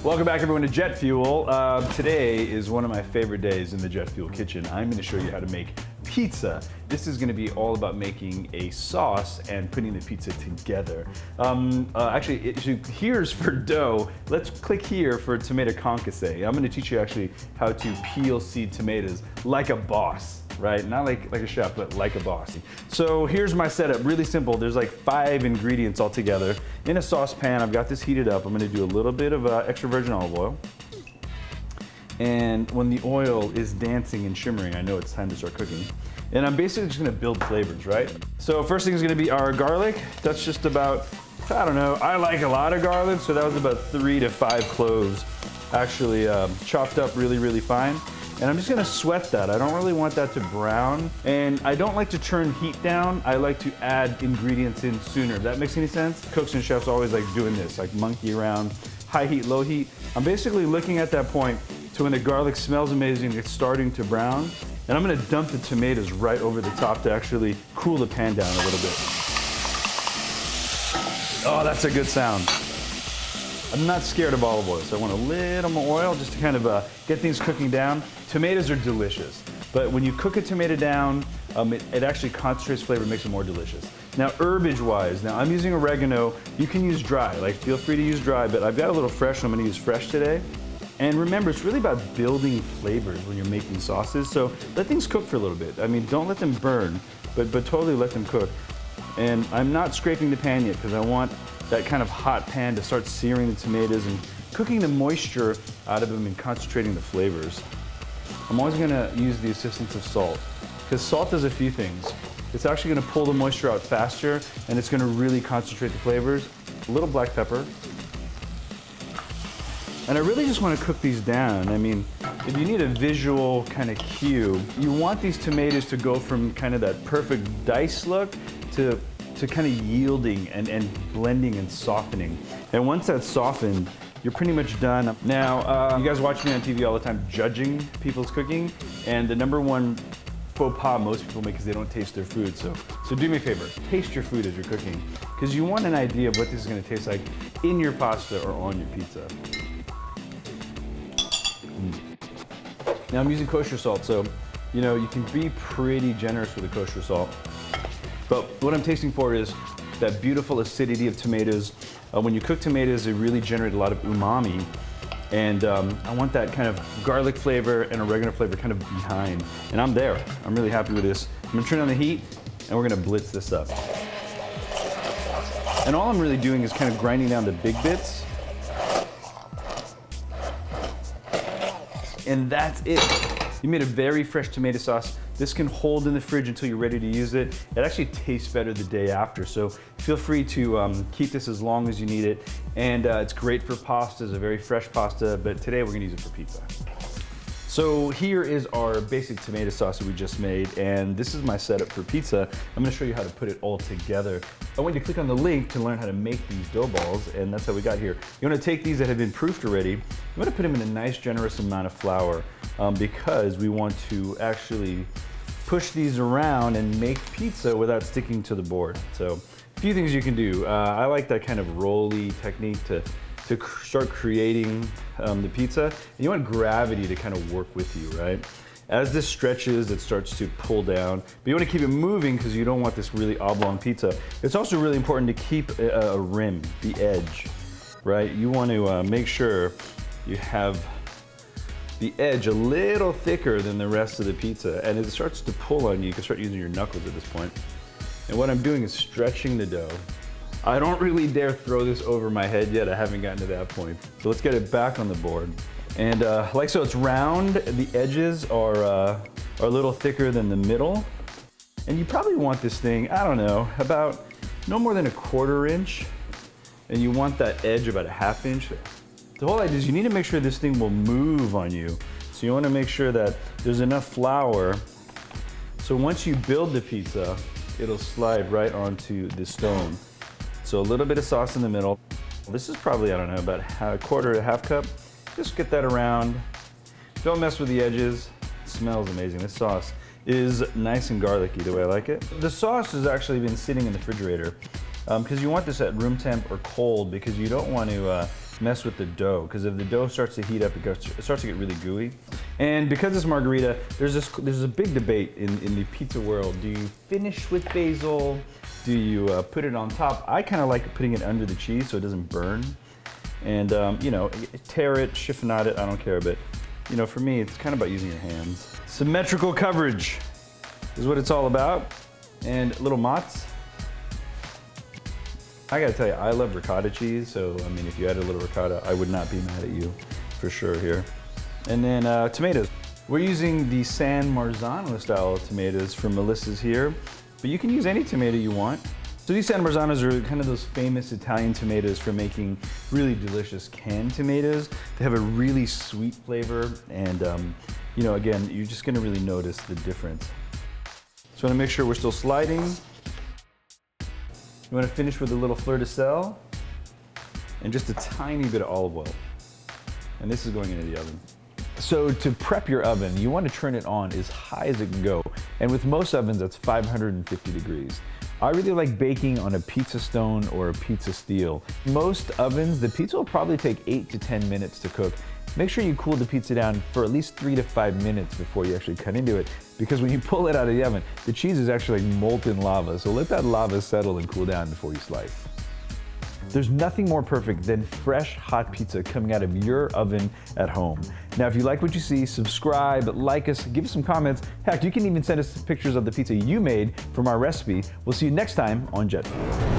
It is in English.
Welcome back everyone to JetFuel. Today is one of my favorite days in the JetFuel kitchen. I'm going to show you how to make pizza. This is going to be all about making a sauce and putting the pizza together. Actually, here's for dough. Let's click here for tomato concasse. I'm going to teach you actually how to peel seed tomatoes like a boss. Right? Not like a chef, but like a boss. So here's my setup, really simple. There's like 5 ingredients all together. In a saucepan, I've got this heated up. I'm gonna do a little bit of extra virgin olive oil. And when the oil is dancing and shimmering, I know it's time to start cooking. And I'm basically just gonna build flavors, right? So first thing is gonna be our garlic. That's just about, I don't know, I like a lot of garlic, so that was about 3 to 5 cloves, actually chopped up really, really fine. And I'm just gonna sweat that. I don't really want that to brown. And I don't like to turn heat down. I like to add ingredients in sooner. If that makes any sense? Cooks and chefs always like doing this, like monkey around, high heat, low heat. I'm basically looking at that point to when the garlic smells amazing, it's starting to brown. And I'm gonna dump the tomatoes right over the top to actually cool the pan down a little bit. Oh, that's a good sound. I'm not scared of olive oil, so I want a little more oil just to kind of get things cooking down. Tomatoes are delicious, but when you cook a tomato down, it actually concentrates flavor, makes it more delicious. Now, herbage-wise, now I'm using oregano. You can use dry, like feel free to use dry, but I've got a little fresh, so I'm gonna use fresh today. And remember, it's really about building flavors when you're making sauces, so let things cook for a little bit. I mean, don't let them burn, but totally let them cook. And I'm not scraping the pan yet because I want that kind of hot pan to start searing the tomatoes and cooking the moisture out of them and concentrating the flavors. I'm always gonna use the assistance of salt because salt does a few things. It's actually gonna pull the moisture out faster and it's gonna really concentrate the flavors. A little black pepper. And I really just wanna cook these down. I mean, if you need a visual kind of cue, you want these tomatoes to go from kind of that perfect dice look to kind of yielding and blending and softening. And once that's softened, you're pretty much done. Now, you guys watch me on TV all the time judging people's cooking, and the #1 faux pas most people make is they don't taste their food. So do me a favor, taste your food as you're cooking, because you want an idea of what this is gonna taste like in your pasta or on your pizza. Now I'm using kosher salt, so you know you can be pretty generous with the kosher salt. But what I'm tasting for is that beautiful acidity of tomatoes. When you cook tomatoes, they really generate a lot of umami. And I want that kind of garlic flavor and oregano flavor kind of behind. And I'm there. I'm really happy with this. I'm gonna turn on the heat and we're gonna blitz this up. And all I'm really doing is kind of grinding down the big bits. And that's it. You made a very fresh tomato sauce. This can hold in the fridge until you're ready to use it. It actually tastes better the day after, so feel free to keep this as long as you need it. And it's great for pasta, it's a very fresh pasta, but today we're gonna use it for pizza. So here is our basic tomato sauce that we just made, and this is my setup for pizza. I'm gonna show you how to put it all together. I want you to click on the link to learn how to make these dough balls, and that's how we got here. You wanna take these that have been proofed already, you wanna put them in a nice generous amount of flour because we want to actually push these around and make pizza without sticking to the board. So a few things you can do. I like that kind of rolly technique to start creating the pizza. And you want gravity to kind of work with you, right? As this stretches, it starts to pull down, but you want to keep it moving because you don't want this really oblong pizza. It's also really important to keep a rim, the edge, right? You want to make sure you have the edge a little thicker than the rest of the pizza, and it starts to pull on you. You can start using your knuckles at this point. And what I'm doing is stretching the dough. I don't really dare throw this over my head yet. I haven't gotten to that point. So let's get it back on the board. And like so, it's round. The edges are a little thicker than the middle. And you probably want this thing, I don't know, about no more than 1/4 inch. And you want that edge about 1/2 inch. The whole idea is you need to make sure this thing will move on you. So you want to make sure that there's enough flour. So once you build the pizza, it'll slide right onto the stone. So a little bit of sauce in the middle. This is probably, I don't know, about 1/4 to 1/2 cup. Just get that around. Don't mess with the edges. It smells amazing. This sauce is nice and garlicky the way I like it. The sauce has actually been sitting in the refrigerator because you want this at room temp or cold because you don't want to mess with the dough, because if the dough starts to heat up, it starts to get really gooey. And because it's margarita, there's a big debate in the pizza world. Do you finish with basil? Do you put it on top? I kind of like putting it under the cheese so it doesn't burn. And you know, tear it, chiffonade it, I don't care, but you know, for me, it's kind of about using your hands. Symmetrical coverage is what it's all about. And little mozz. I gotta tell you, I love ricotta cheese, so I mean, if you add a little ricotta, I would not be mad at you, for sure here. And then tomatoes. We're using the San Marzano style tomatoes from Melissa's here, but you can use any tomato you want. So these San Marzanos are kind of those famous Italian tomatoes for making really delicious canned tomatoes. They have a really sweet flavor, and you know, again, you're just gonna really notice the difference. So I wanna make sure we're still sliding. You wanna finish with a little Fleur de Sel and just a tiny bit of olive oil. And this is going into the oven. So to prep your oven, you want to turn it on as high as it can go. And with most ovens, that's 550 degrees. I really like baking on a pizza stone or a pizza steel. Most ovens, the pizza will probably take 8 to 10 minutes to cook. Make sure you cool the pizza down for at least 3 to 5 minutes before you actually cut into it, because when you pull it out of the oven, the cheese is actually like molten lava. So let that lava settle and cool down before you slice. There's nothing more perfect than fresh, hot pizza coming out of your oven at home. Now, if you like what you see, subscribe, like us, give us some comments. Heck, you can even send us pictures of the pizza you made from our recipe. We'll see you next time on JetFuel.